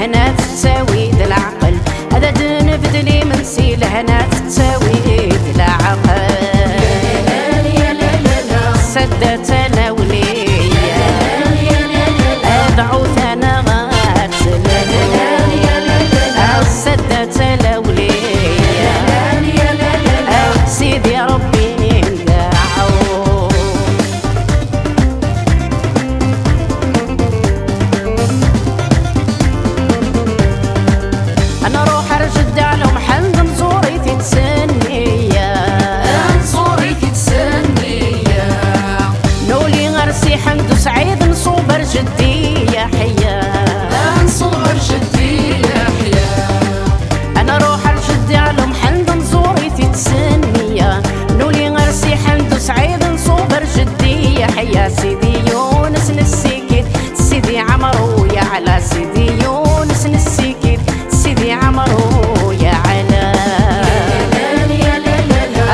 لهنا تساوي ذا العقل هذا تنفذ لي من سي لهنا تساوي ذا العقل سدت انا وليا ادعو ثنا غاتل سدت انا وليا سيدي ربي ندعو انا روح ارشد على محمد نزوري في تسنيه نولي حمد سعيد نصوبر جدي يا حيا نصوبر جدي يا حيا انا روح الجدي على محمد نزوري في تسنيه نولي غرسي حمد سعيد نصوبر جدي يا حيا سيدي يونس نسيكيد سيدي عمرو يا علا سيدي يونس نسيكيد سيدي عمرو يا علا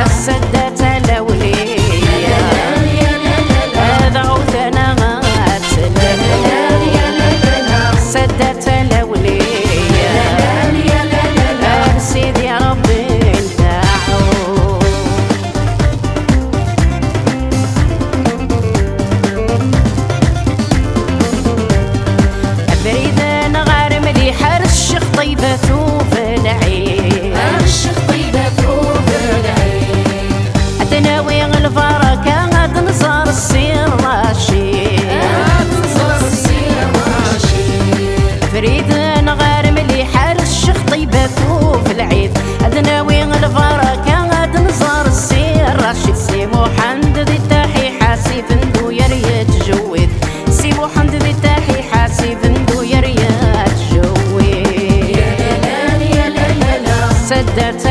السدات الاوليه سدت الاوليه سيدي ربي ندعو فريدة نغارم لي حر الشيخ طيبة ثوب العين الشيخ طيبة ثوب العين اتناوي الفركة غاد نصار السير رشيد فريد نغارم لي حال الشيخ طيبة ثوب العيد أدناوي الفركة غاد نصار السير رشيد سي محمد ذي تاحي حاسي فندو يا ريت جويد سي محمد ذي تاحي حاسي فندو يا ريت جويد سدت